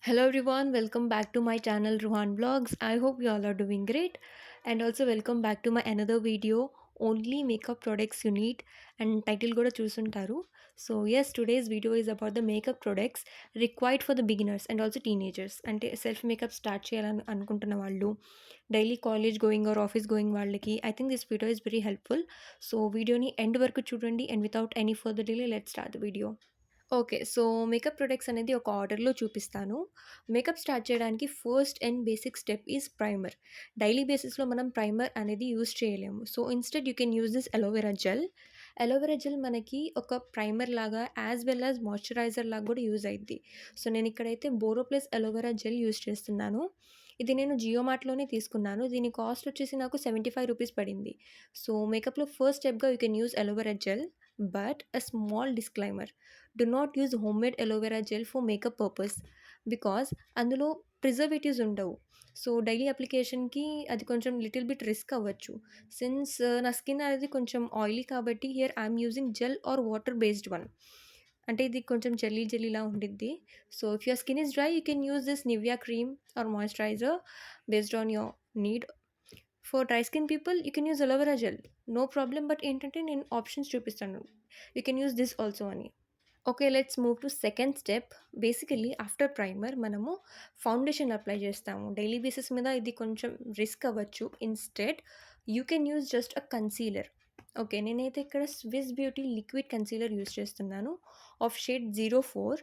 Hello everyone, welcome back to my channel Ruhan Vlogs. I hope you all are doing great, and also welcome back to my another video, only makeup products you need, and title kuda chusuntaru. So yes, today's video is about the makeup products required for the beginners and also teenagers. అంటే self makeup start చేయాలని అనుకుంటున్న వాళ్ళు, daily college going or office going వాళ్ళకి I think this video is very helpful. So వీడియోని end వరకు చూడండి, and without any further delay let's start the video. Okay. So, makeup products అనేది ఒక ఆర్డర్‌లో చూపిస్తాను. మేకప్ స్టార్ట్ చేయడానికి first and basic step is primer. Daily బేసిస్‌లో మనం ప్రైమర్ అనేది యూజ్ చేయలేము. So, instead you can use this aloe vera gel. Aloe vera gel మనకి ఒక ప్రైమర్ లాగా యాస్ వెల్ యాస్ మాయిశ్చరైజర్ లాగా కూడా యూజ్ అయిద్ది. సో, నేను ఇక్కడైతే బోరోప్లస్ అలోవెరా జెల్ యూజ్ చేస్తున్నాను. ఇది నేను జియో మార్ట్‌లోనే తీసుకున్నాను. దీని కాస్ట్ వచ్చేసి నాకు రూ. 75 పడింది. సో, మేకప్‌లో ఫస్ట్ స్టెప్‌గా you can use aloe vera gel. But a small disclaimer, do not use homemade aloe vera gel for makeup purpose. Because అందులో ప్రిజర్వేటివ్స్ ఉండవు. సో, డైలీ అప్లికేషన్‌కి అది కొంచెం లిటిల్ బిట్ రిస్క్ అవ్వచ్చు. సిన్స్ నా స్కిన్ అనేది కొంచెం ఆయిలీ కాబట్టి here I'm using gel or water based one. అంటే ఇది కొంచెం జెల్లీ జెల్లీలా ఉండిద్ది. So, if your skin is dry you can use this Nivea cream or moisturizer based on your need. For dry skin people you can use aloe vera gel, no problem. But ఏంటంటే నేను options చూపిస్తాను. You can use this also అని. Okay, let's move to second step. Basically after primer మనము foundation apply చేస్తాము. Daily basis మీద ఇది కొంచెం risk అవ్వచ్చు. Instead you can use just a concealer. Okay, నేనైతే ఇక్కడ Swiss beauty liquid concealer use చేస్తున్నాను ఆఫ్ షేడ్ 04.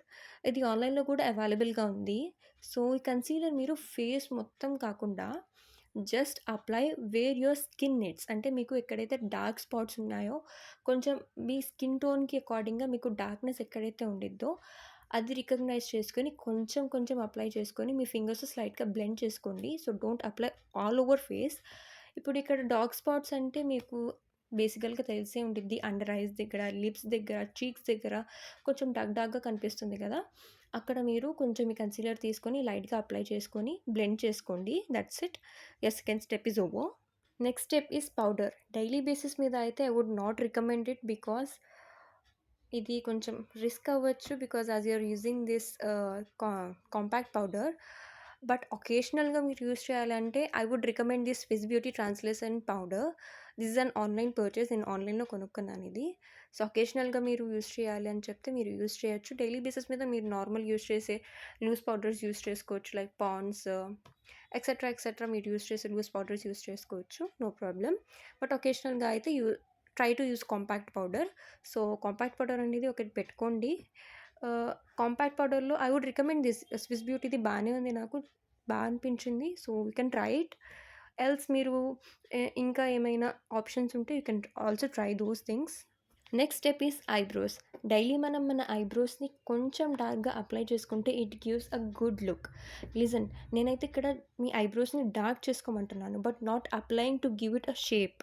ఇది ఆన్‌లైన్‌లో కూడా అవైలబుల్‌గా ఉంది. సో, ఈ కన్సీలర్ మీరు ఫేస్ మొత్తం కాకుండా just apply where your skin needs. అంటే మీకు ఎక్కడైతే డార్క్ స్పాట్స్ ఉన్నాయో, కొంచెం మీ స్కిన్ టోన్‌కి అకార్డింగ్‌గా మీకు డార్క్‌నెస్ ఎక్కడైతే ఉండిద్దో అది రికగ్నైజ్ చేసుకొని కొంచెం కొంచెం అప్లై చేసుకొని మీ ఫింగర్స్ స్లైట్‌గా బ్లెండ్ చేసుకోండి. So, don't apply all over face. ఇప్పుడు ఇక్కడ డార్క్ స్పాట్స్ అంటే మీకు బేసికల్‌గా తెలిసే ఉండిద్ది. అండర్ ఐస్ దగ్గర, లిప్స్ దగ్గర, చీక్స్ దగ్గర కొంచెం డార్క్ డార్క్‌గా కనిపిస్తుంది కదా! అక్కడ మీరు కొంచెం ఈ కన్సీలర్ తీసుకొని లైట్‌గా అప్లై చేసుకొని బ్లెండ్ చేసుకోండి. That's it. Your second step is over. Next step is powder. Daily basis మీద అయితే I would not recommend it because ఇది కొంచెం రిస్క్ అవ్వచ్చు. Because as you are using this compact powder. But ఒకేషనల్‌గా మీరు use చేయాలంటే I would recommend this Swiss beauty translucent powder. This is an online purchase. నేను ఆన్‌లైన్‌లో కొనుక్కున్నాను ఇది. సో, ఒకేషనల్‌గా మీరు యూజ్ చేయాలి అని చెప్తే మీరు యూజ్ చేయొచ్చు. డైలీ బేసిస్ మీద మీరు నార్మల్ యూజ్ చేసే లూజ్ పౌడర్స్ యూజ్ చేసుకోవచ్చు. లైక్ పాండ్స్ ఎక్సెట్రా ఎక్సెట్రా మీరు యూజ్ చేసే లూజ్ పౌడర్స్ యూజ్ చేసుకోవచ్చు. No problem. బట్ ఒకేషనల్‌గా అయితే try to use compact powder. So, compact powder అనేది ఒకటి పెట్టుకోండి. కాంపాక్ట్ పౌడర్‌లో I would recommend this Swiss బ్యూటీది బానే ఉంది, నాకు అనిపించింది. So, you can try it. Else మీరు ఇంకా ఏమైనా ఆప్షన్స్ ఉంటే you can also try those things. Next step is eyebrows. Daily మనం మన ఐబ్రోస్‌ని కొంచెం డార్క్‌గా అప్లై చేసుకుంటే it gives a good look. Listen, నేనైతే ఇక్కడ మీ ఐబ్రోస్‌ని డార్క్ చేసుకోమంటున్నాను, but not applying to give it a shape.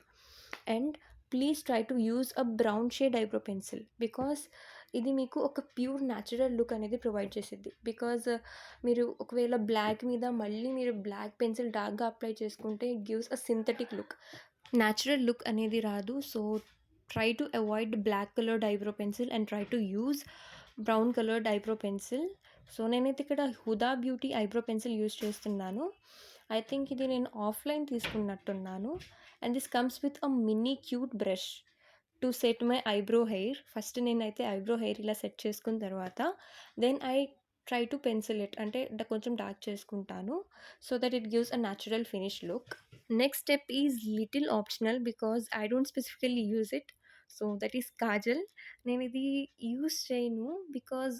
And please try to use a brown shade eyebrow pencil. Because ఇది మీకు ఒక ప్యూర్ న్యాచురల్ లుక్ అనేది ప్రొవైడ్ చేసిద్ది. బికాజ్ మీరు ఒకవేళ బ్లాక్ మీద మళ్ళీ మీరు బ్లాక్ పెన్సిల్ డార్క్‌గా అప్లై చేసుకుంటే it gives a synthetic look. Natural look అనేది రాదు. So, try to avoid black coloured eyebrow pencil and try to use brown coloured eyebrow pencil. So, నేనైతే ఇక్కడ Huda beauty eyebrow pencil use చేస్తున్నాను. I think ఇది నేను offline తీసుకున్నట్టున్నాను. And this comes with a mini cute brush to set my eyebrow hair. First నేనైతే eyebrow hair ఇలా set చేసుకున్న తర్వాత then I try to pencil it. అంటే కొంచెం డార్క్ చేసుకుంటాను. So that it gives a natural finish look. Next step is little optional because I don't specifically use it. So that is kajal. నేను ఇది use చేయను because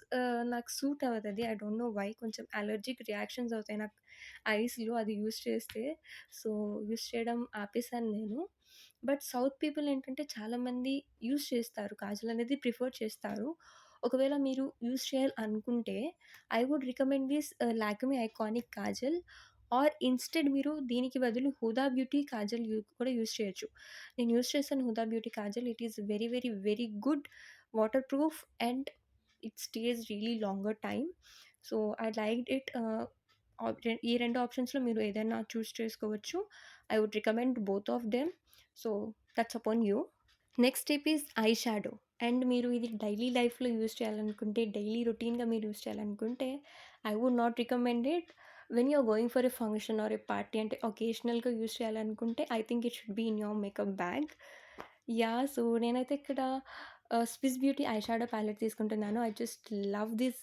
నాకు suit అవ్వదది. I don't know why. కొంచెం allergic reactions అవుతాయి నాకు ఐస్‌లో అది use చేస్తే. సో, యూజ్ చేయడం ఆపేసాను నేను. బట్ సౌత్ పీపుల్ ఏంటంటే చాలామంది యూజ్ చేస్తారు. కాజల్ అనేది ప్రిఫర్ చేస్తారు. ఒకవేళ మీరు యూజ్ చేయాలనుకుంటే I would recommend this Lakme iconic kajal. Or instead మీరు దీనికి బదులు హుదా బ్యూటీ కాజల్ కూడా యూజ్ చేయొచ్చు. నేను యూజ్ చేశాను Huda beauty kajal. It is very, very, very good, waterproof and it stays really longer time. So, I liked it. ఈ 2 ఆప్షన్స్‌లో మీరు ఏదైనా చూజ్ చేసుకోవచ్చు. I would recommend both of them. So, that's upon you. Next step is eye shadow. And మీరు ఇది daily లైఫ్‌లో use చేయాలనుకుంటే, daily రొటీన్‌గా మీరు యూజ్ చేయాలనుకుంటే, I would not recommend it when you are going for a function or a party. అంటే ఒకేషనల్‌గా use చేయాలనుకుంటే, I think it should be in your makeup bag. Yeah! So, నేనైతే ఇక్కడ Swiss beauty eye shadow palette తీసుకుంటున్నాను. I just love this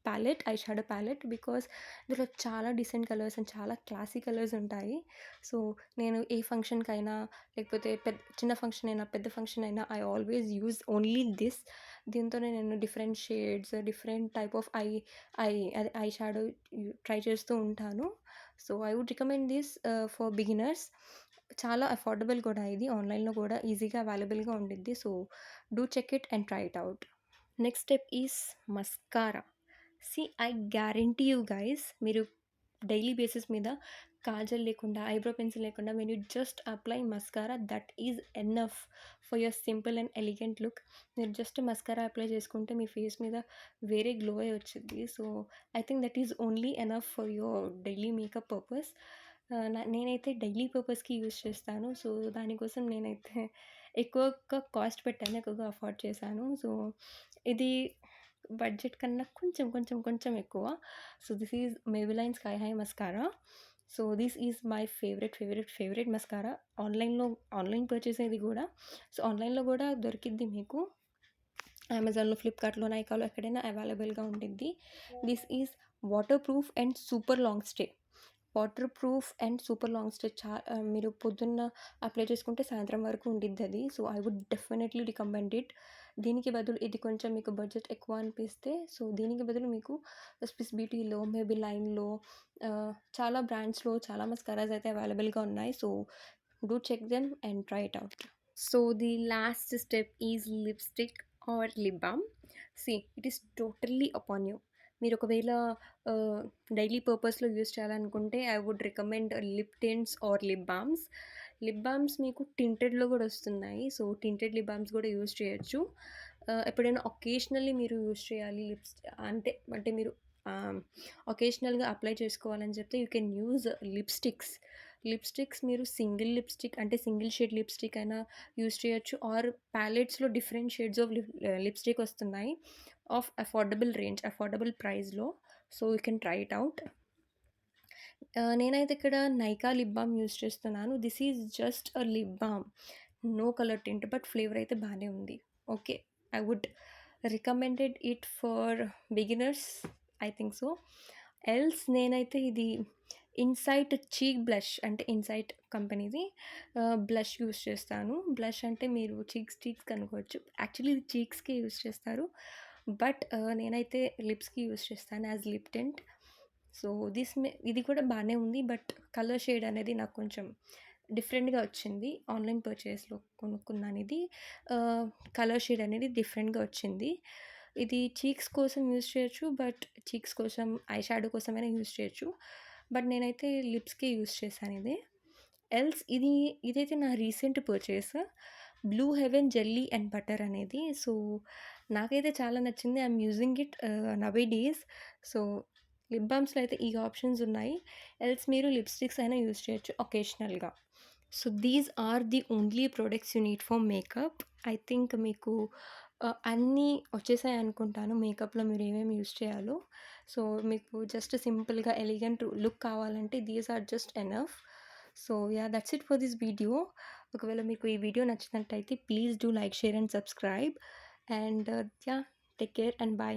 palette, eye shadow palette, because ఇందులో చాలా decent colours and చాలా classy colours ఉంటాయి. సో, నేను ఏ ఫంక్షన్‌కైనా, లేకపోతే చిన్న ఫంక్షన్ అయినా, పెద్ద ఫంక్షన్ అయినా, I always use only this. దీంతోనే నేను different shades, different type of eye అదే ఐ షాడో ట్రై చేస్తూ ఉంటాను. So, I would recommend this for beginners. చాలా అఫోర్డబుల్ కూడా ఇది. ఆన్‌లైన్‌లో కూడా ఈజీగా అవైలబుల్‌గా ఉండిద్ది. So, do check it and try it out. Next step is mascara. I guarantee you guys, మీరు డైలీ బేసిస్ మీద కాజల్ లేకుండా, ఐబ్రో పెన్సిల్ లేకుండా, when you just apply mascara, that is enough for your simple and elegant look. మీరు just mascara apply చేసుకుంటే మీ face మీద వేరే glow అయి వచ్చింది. So, I think that is only enough for your daily makeup purpose. నేనైతే daily పర్పస్కి use చేస్తాను. So, దానికోసం నేనైతే ఎక్కువగా కాస్ట్ పెట్టాను, ఎక్కువగా అఫోర్డ్ చేశాను. సో, ఇది బడ్జెట్ కన్నా కొంచెం ఎక్కువ. So, this is Maybelline sky high mascara. So, this is my favourite mascara. Online purchase ఇది కూడా. సో, ఆన్లైన్‌లో కూడా దొరికిద్ది మీకు. అమెజాన్‌లో, ఫ్లిప్‌కార్ట్‌లో, నైకాలో ఎక్కడైనా అవైలబుల్‌గా ఉండిద్ది. This is waterproof and super long stay. Waterproof and super long stay మీరు పొద్దున్న అప్లై చేసుకుంటే సాయంత్రం వరకు ఉండిద్దది. So, I would definitely recommend it. దీనికి బదులు ఇది కొంచెం మీకు బడ్జెట్ ఎక్కువ అనిపిస్తే, సో, దీనికి బదులు మీకు స్విస్ బ్యూటీలో, మేబిలైన్‌లో, చాలా బ్రాండ్స్‌లో చాలా మస్కారాస్ అయితే అవైలబుల్‌గా ఉన్నాయి. So, do check them and try it out. So, the last step is lipstick or lip balm. It is totally upon you. మీరు ఒకవేళ డైలీ పర్పస్‌లో యూజ్ చేయాలనుకుంటే, I would recommend lip tints or lip balms. Lip balms మీకు టింటెడ్‌లో కూడా వస్తున్నాయి. So, tinted lip balms కూడా use చేయొచ్చు. ఎప్పుడైనా ఒకేషనల్లీ మీరు యూజ్ చేయాలి అంటే అంటే మీరు ఒకేషనల్‌గా అప్లై చేసుకోవాలని చెప్తే, యూ కెన్ యూజ్ లిప్‌స్టిక్స్. మీరు సింగిల్ లిప్‌స్టిక్ అంటే సింగిల్ షేడ్ లిప్‌స్టిక్ అయినా యూజ్ చేయొచ్చు, ఆర్ ప్యాలెట్స్‌లో డిఫరెంట్ షేడ్స్ ఆఫ్ లిప్‌స్టిక్ వస్తున్నాయి ఆఫ్ అఫోర్డబుల్ ప్రైస్‌లో. So, you can try it out. నేనైతే ఇక్కడ నైకా లిప్ బామ్ యూజ్ చేస్తున్నాను. This is just a lip balm. No colour tint, but flavour అయితే బానే ఉంది. Okay. I would recommended it for beginners, I think so. Else నేనైతే ఇది insight చీక్ blush అంటే insight కంపెనీది బ్లష్ యూజ్ చేస్తాను. బ్లష్ అంటే మీరు చీక్స్ కనుక్కోవచ్చు. యాక్చువల్లీ ఇది చీక్స్‌కే యూజ్ చేస్తారు. బట్ నేనైతే లిప్స్‌కి యూజ్ చేస్తాను యాజ్ లిప్ టింట్. సో, ఇది కూడా బానే ఉంది. బట్ కలర్ షేడ్ అనేది నాకు కొంచెం డిఫరెంట్‌గా వచ్చింది. ఆన్‌లైన్ పర్చేస్‌లో కొనుక్కున్నాను ఇది. ఆహ్, కలర్ షేడ్ అనేది డిఫరెంట్‌గా వచ్చింది. ఇది చీక్స్ కోసం యూజ్ చేయొచ్చు. బట్ చీక్స్ కోసం, ఐ షాడో కోసమైనా యూజ్ చేయొచ్చు. బట్ నేనైతే లిప్స్‌కే యూజ్ చేశాను ఇది. ఇదైతే నా recent purchase. Blue heaven jelly and butter అనేది. సో, నాకైతే చాలా నచ్చింది. I'm using it nowadays. So, lip బామ్స్‌లో అయితే ఈ ఆప్షన్స్ ఉన్నాయి. మీరు లిప్‌స్టిక్స్ అయినా యూజ్ చేయొచ్చు ఒకేషనల్‌గా. So, these are the only products you need for makeup. I think మీకు అన్నీ వచ్చేసాయి అనుకుంటాను. మేకప్‌లో మీరు ఏమేమి యూజ్ చేయాలో. సో, మీకు జస్ట్ సింపుల్‌గా ఎలిగెంట్ లుక్ కావాలంటే these are just enough. So, yeah! That's it for this video. ఒకవేళ మీకు ఈ వీడియో నచ్చినట్టయితే please do like, share and subscribe. And yeah! Take care and by.